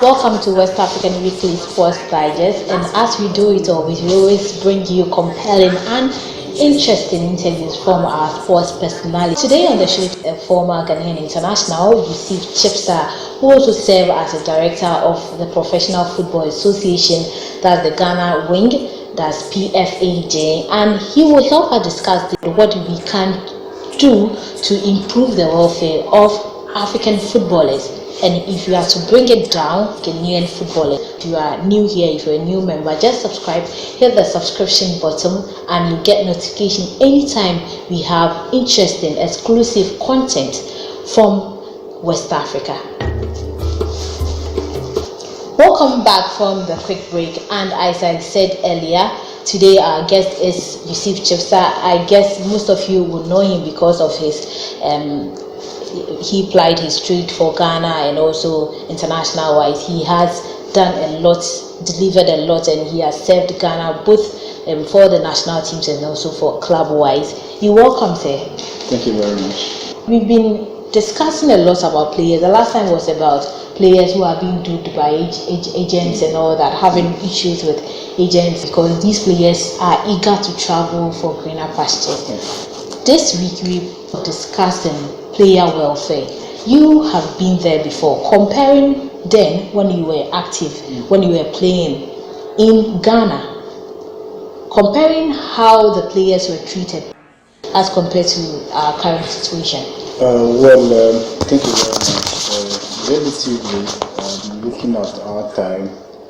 Welcome to West African Weekly Sports Digest, and as we do it always, we always bring you compelling and interesting interviews from our sports personalities. Today on the show, a former Ghanaian international, Yussif Chibsah, who also serves as the director of the Professional Football Association, that's the Ghana wing, that's PFAG, and he will help us discuss what we can do to improve the welfare of African footballers. And if you are to bring it down, Ghanaian footballers, if you are new here, if you're a new member, just subscribe, hit the subscription button, and you get notification anytime we have interesting, exclusive content from West Africa. Welcome back from the quick break, and as I said earlier, today our guest is Yussif Chibsah. I guess most of you will know him because of his he plied his trade for Ghana, and also international wise he has done a lot, delivered a lot, and he has served Ghana both for the national teams and also for club wise. You're welcome, sir. Thank you very much. We've been discussing a lot about players. The last time was about players who are being duped by agents and all that, having issues with agents because these players are eager to travel for greener pastures. This week we're discussing player welfare. You have been there before. Comparing then when you were active, when you were playing in Ghana, comparing how the players were treated as compared to our current situation. Thank you very much. Relatively, looking at our time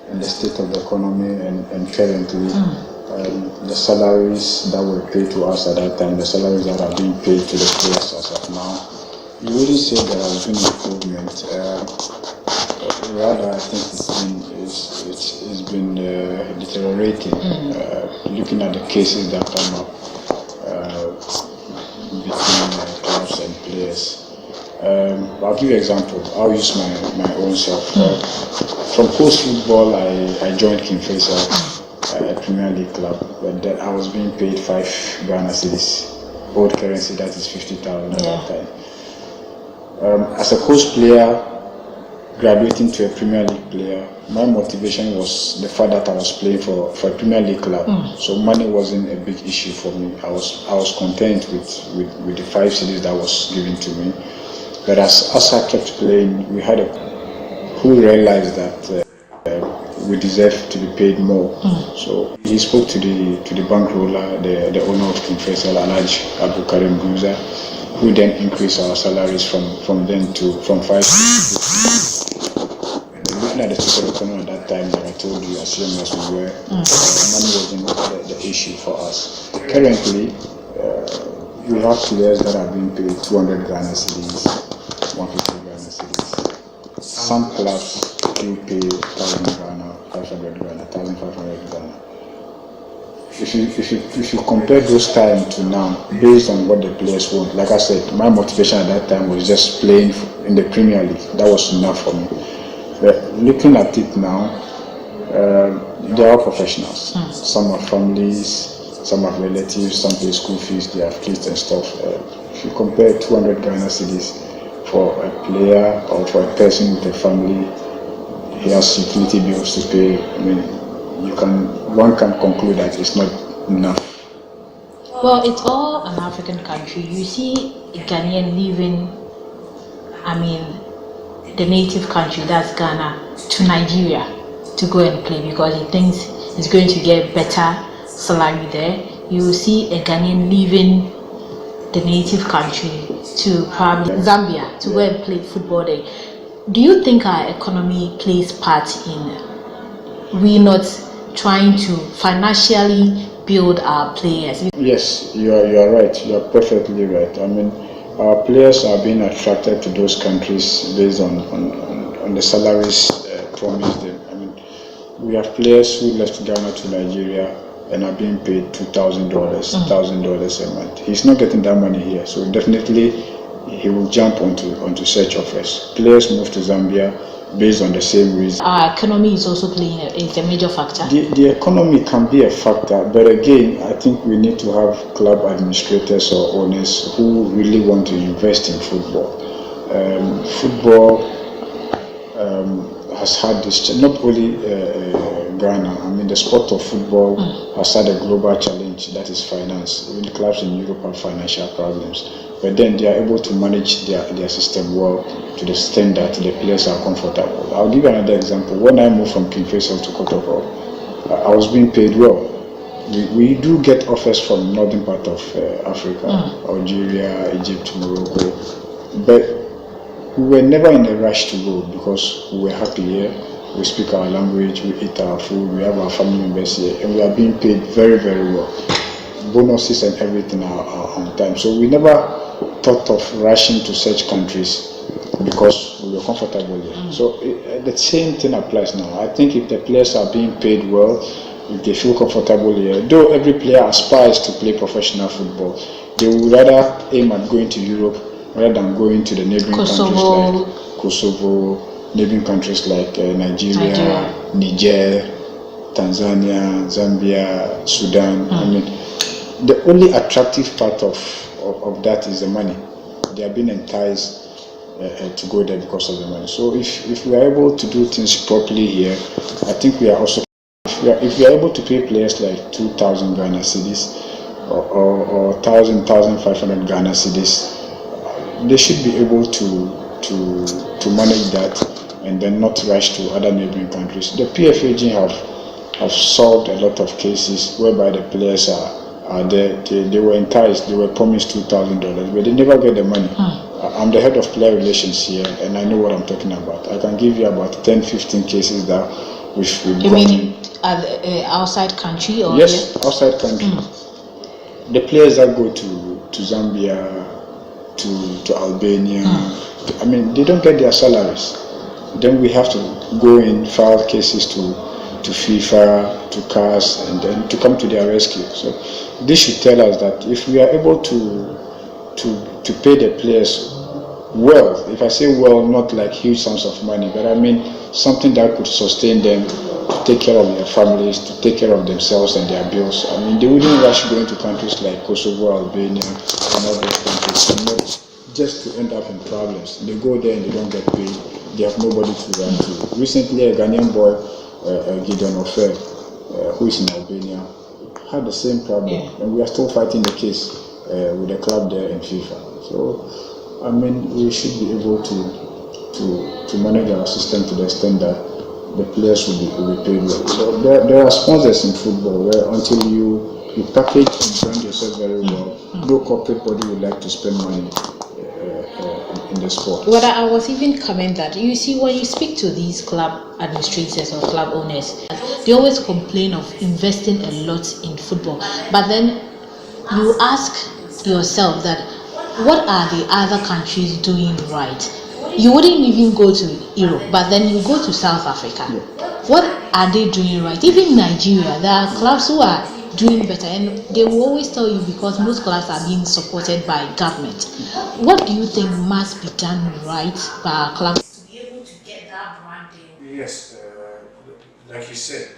and the state of the economy and currently, the salaries that were paid to us at that time, the salaries that are being paid to the players as of now, you wouldn't say there has been improvement. Rather, I think it's been deteriorating. Looking at the cases that come up between clubs and players. I'll give you an example. I'll use my own self. From post football, I joined Kinfesa, a Premier League club, but I was being paid 5 Ghana cedis, old currency, that is 50,000 at that time. As a coach player, graduating to a Premier League player, my motivation was the fact that I was playing for a Premier League club, so money wasn't a big issue for me. I was content with the 5 cedis that was given to me. But as I kept playing, we had who realized that we deserve to be paid more. So he spoke to the bankroller, the owner of Kinfesa, Alhaji Abu Karim Guza, who then increased our salaries from 5 to 6. Looking at the state of economy at that time, like I told you, as young as we were, money wasn't the issue for us. Currently, we have players that are being paid 200 Ghana cedis, 150 Ghana cedis. Some clubs will pay 1,000 Ghana, 500 Ghana, 1,500 Ghana. If you compare those times to now, based on what the players want, like I said, my motivation at that time was just playing in the Premier League. That was enough for me. But looking at it now, they are professionals. Some have families, some have relatives, some pay school fees, they have kids and stuff. If you compare 200 Ghana cedis for a player or for a person with a family, he has utility bills to pay. I mean, one can conclude that it's not enough. Well, it's all an African country. You see a Ghanaian leaving, the native country, that's Ghana, to Nigeria to go and play because he thinks he's going to get better salary there. You will see a Ghanaian leaving the native country to probably Zambia to go and play football there. Do you think our economy plays part in we not trying to financially build our players? Yes, you are right. You are perfectly right. I mean, our players are being attracted to those countries based on the salaries promised them. I mean, we have players who left Ghana to Nigeria and are being paid $2,000, $1,000 a month. He's not getting that money here, so definitely he will jump onto search offers. Players move to Zambia based on the same reason. Our economy is also playing a major factor. The economy can be a factor, but again, I think we need to have club administrators or owners who really want to invest in football. Football has had this, not only Ghana, I mean the sport of football has had a global challenge, that is finance. Even clubs in Europe have financial problems, but then they are able to manage their system well to the extent that the players are comfortable. I'll give you another example. When I moved from King Faisal to Kotoko, I was being paid well. We do get offers from northern part of Africa, Algeria, Egypt, Morocco, but we were never in a rush to go because we were happy here. We speak our language, we eat our food, we have our family members here, and we are being paid very, very well. Bonuses and everything are on time. So we never thought of rushing to such countries because we were comfortable here. So the same thing applies now. I think if the players are being paid well, if they feel comfortable here, though every player aspires to play professional football, they would rather aim at going to Europe rather than going to the neighboring countries like Kosovo, neighboring countries like Nigeria, Niger, Tanzania, Zambia, Sudan. I mean, the only attractive part of that is the money. They are being enticed to go there because of the money. So if we are able to do things properly here, I think we are also, if we are able to pay players like 2,000 Ghana cedis or 1,500 Ghana cedis, they should be able to manage that and then not rush to other neighboring countries. The PFAG have solved a lot of cases whereby the players are there. They were enticed, they were promised $2,000, but they never get the money. I'm the head of player relations here, and I know what I'm talking about. I can give you about 10-15 cases that we've You mean outside country? Or yes, here? Outside country. The players that go to Zambia, to Albania, I mean, they don't get their salaries. Then we have to go in, file cases to FIFA, to CAS, and then to come to their rescue. So this should tell us that if we are able to pay the players well, if I say well, not like huge sums of money, but I mean something that could sustain them, to take care of their families, to take care of themselves and their bills. I mean, they wouldn't rush going to countries like Kosovo, Albania, and all those countries, and not just to end up in problems. They go there and they don't get paid. They have nobody to run to. Recently, a Ghanaian boy, Gideon Ofer, who is in Albania, had the same problem, and we are still fighting the case with the club there in FIFA. So, I mean, we should be able to manage our system to the extent that the players will be paid well. So there are sponsors in football where until you package and brand yourself very well, no corporate body would like to spend money in the sport. Well, I was even comment that, you see, when you speak to these club administrators or club owners, they always complain of investing a lot in football. But then you ask yourself that, what are the other countries doing right? You wouldn't even go to Europe, but then you go to South Africa. What are they doing right? Even Nigeria, there are clubs who are doing better, and they will always tell you because most clubs are being supported by government. What do you think must be done right by our clubs to be able to get that branding? Yes, like you said,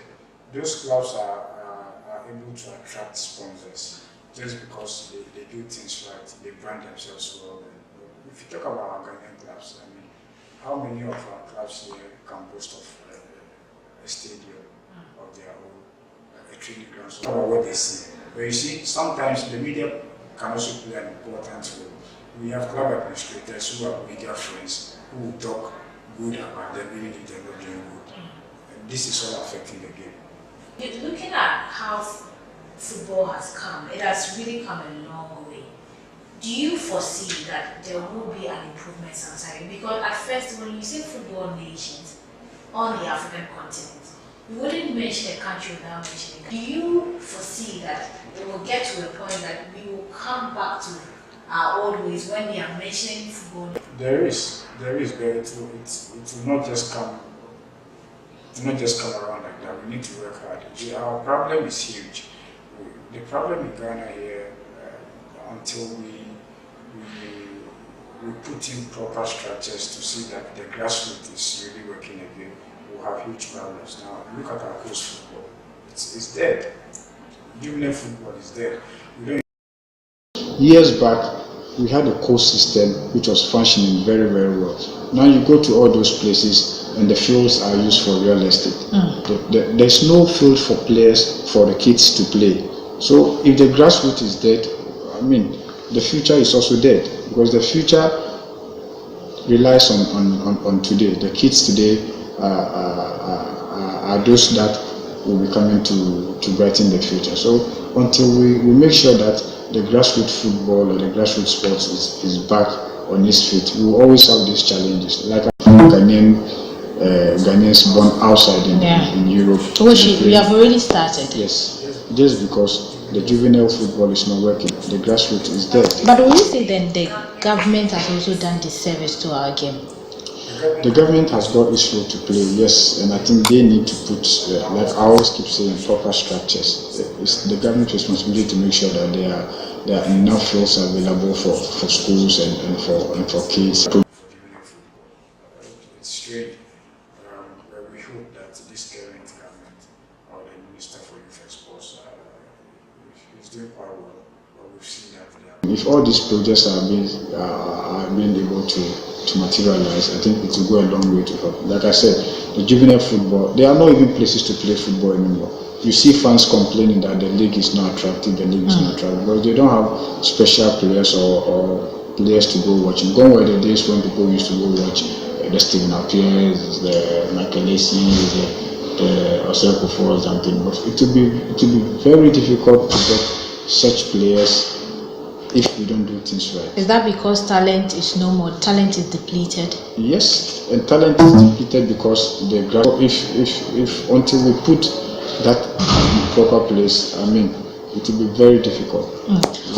those clubs are able to attract sponsors just because they do things right, they brand themselves well. If you talk about our Ghanaian clubs, I mean, how many of our clubs here can boast of a stadium of their own, a training ground? So about what they see. But you see, sometimes the media can also play an important role. We have club administrators who are media friends who will talk good about them even if they're not doing good. And this is all affecting the game. Looking at how football has come, it has really come a long way. Do you foresee that there will be an improvement sometime? Because at first, when you say football nations on the African continent, you wouldn't mention a country without mentioning. Do you foresee that it will get to a point that we will come back to our old ways when we are mentioning football? There is, but it will not just come. It will not just come around like that. We need to work hard. Our problem is huge. The problem in Ghana here, until we put in proper structures to see that the grassroots is really working again, we'll have huge problems. Now, look at our coast football. It's dead. Juvenile football is dead. Years back, we had a coast system which was functioning very, very well. Now you go to all those places, and the fields are used for real estate. There's no field for players, for the kids to play. So if the grassroots is dead, I mean, the future is also dead, because the future relies on today. The kids today are those that will be coming to brighten the future. So until we make sure that the grassroots football or the grassroots sports is back on its feet, we will always have these challenges. Like Ghanaians born outside in Europe. We have already started. Yes, just because the juvenile football is not working, the grassroots is dead. But will you say then the government has also done disservice to our game? The government has got its role to play, yes, and I think they need to put, like I always keep saying, proper structures. It's the government's responsibility to make sure that there are enough fields available for schools and for kids. It's strange, but we hope that this current government or the Minister for Youth and Sports is doing quite well, but we've seen that if all these projects are being able to materialize, I think it will go a long way to help. Like I said, the juvenile football, there are not even places to play football anymore. You see fans complaining that the league is not attractive, because they don't have special players or players to go watch. Gone were the days when people used to go watch the Stephen Appiers, the Michael Essien, the Oseko for something. But it will be very difficult to get such players if we don't do things right. Is that because talent is no more? Talent is depleted. Yes, and talent is depleted because if until we put that in proper place, I mean, it will be very difficult.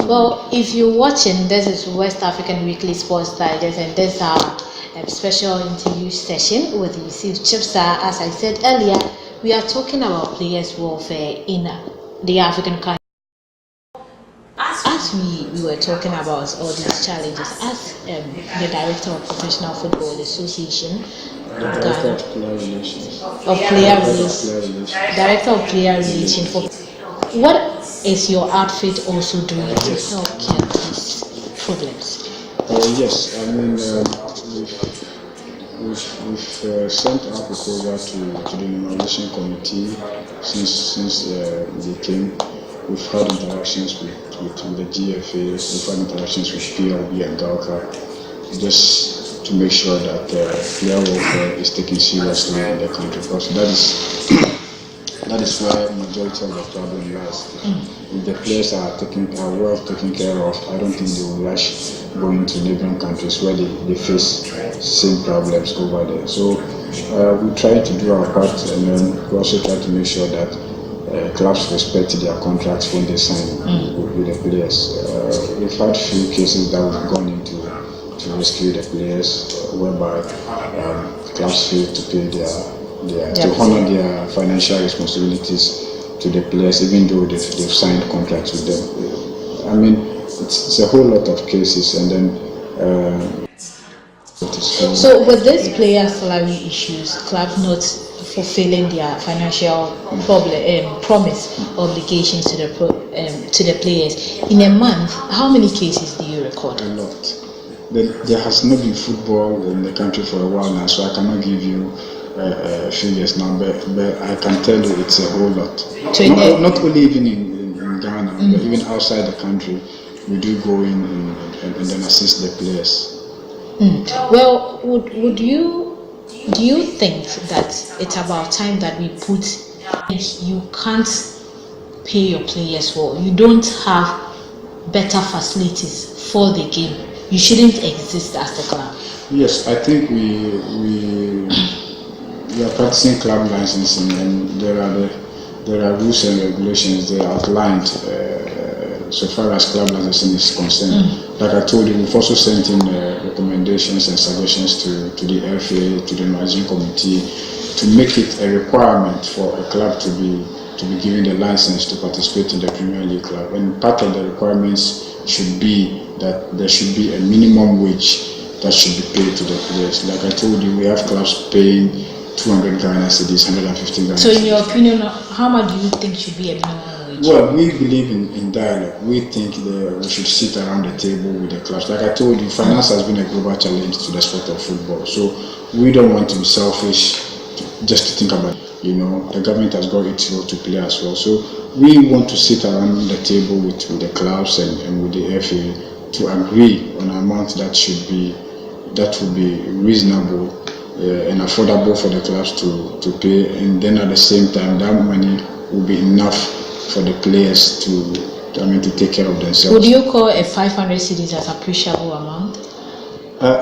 Well, if you're watching, this is West African Weekly Sports Digest, and this is our special interview session with Yussif Chibsah. As I said earlier, we are talking about players' welfare in the African country. As we were talking about all these challenges, as the director of Professional Football Association, Director of Player Relations. Director of Player Relations. What is your outfit also doing to help cure these problems? Yes, I mean, we've sent our proposal to the Innovation Committee since they came. We've had interactions with the GFA, we've had interactions with PLB and Galka, just to make sure that player welfare is taken seriously in the country, because that is where majority of the problem lies. If the players are well taken care of, I don't think they will rush going to neighboring countries where they face same problems over there. So we try to do our part, and then we also try to make sure that clubs respect their contracts when they sign with the players. We've had few cases that we've gone into to rescue the players, whereby clubs fail to pay to honor their financial responsibilities to the players, even though they've signed contracts with them. I mean, it's a whole lot of cases, and then. So with these player salary issues, clubs not fulfilling their financial promise obligations to the players, in a month, how many cases do you record? A lot. There has not been football in the country for a while now, so I cannot give you figures now, but I can tell you it's a whole lot. Not only even in Ghana, but even outside the country, we do go in and then assist the players. Well, do you think that it's about time that we put, you can't pay your players well, you don't have better facilities for the game, you shouldn't exist as a club? Yes, I think we are practicing club licensing, and there are rules and regulations that are outlined so far as club licensing is concerned. Like I told you, we've also sent in recommendations and suggestions to the FA, to the Managing Committee, to make it a requirement for a club to be given the license to participate in the Premier League club. And part of the requirements should be that there should be a minimum wage that should be paid to the players. Like I told you, we have clubs paying 200 Ghana cedis, 150 Ghana cedis. So in your opinion, how much do you think should be a minimum wage? Well, we believe in dialogue. We think we should sit around the table with the clubs. Like I told you, finance has been a global challenge to the sport of football. So we don't want to be selfish just to think about it. You know, the government has got its role to play as well. So we want to sit around the table with the clubs and with the FA to agree on an amount that would be reasonable and affordable for the clubs to pay, and then at the same time that money will be enough for the players to take care of themselves. Would you call a 500 cedis as appreciable amount?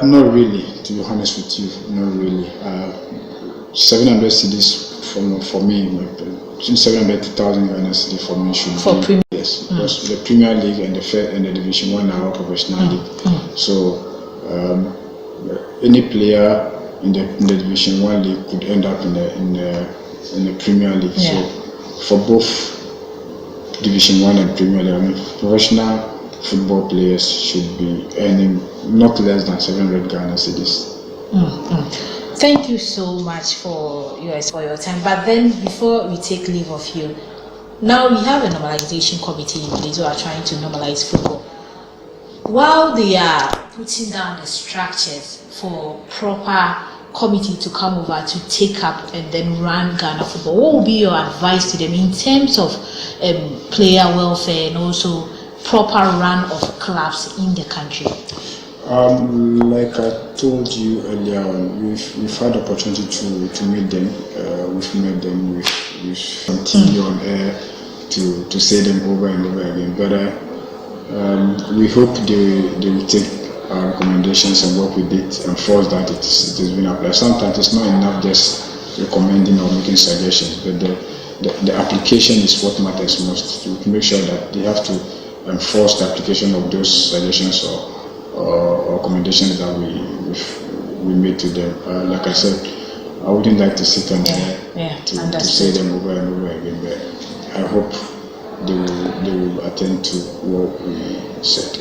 Not really, to be honest with you, not really. 700 cedis for me, between 700 to 1,000 Ghana cedis for me should for be. Premier. Yes, because the Premier League and the Division 1 are all professional league. So any player in the Division 1 league could end up in the Premier League. Yeah. So for both Division 1 and Premier League, I mean, professional football players should be earning not less than 700 Ghana cedis. Thank you so much for your time. But then before we take leave of you, now we have a normalization committee in place who are trying to normalize football. While they are putting down the structures for proper committee to come over to take up and then run Ghana football, what will be your advice to them in terms of player welfare and also proper run of clubs in the country? Like I told you earlier on, we've had the opportunity to meet them. We've met them. We've continued on air to say them over and over again. But we hope they will take our recommendations and work with it and force that it is being applied. Sometimes it's not enough just recommending or making suggestions, but the application is what matters most. To make sure that they have to enforce the application of those suggestions or recommendations that we made to them. Like I said, I wouldn't like to sit on there to say them over and over again, but I hope they will attend to what we said.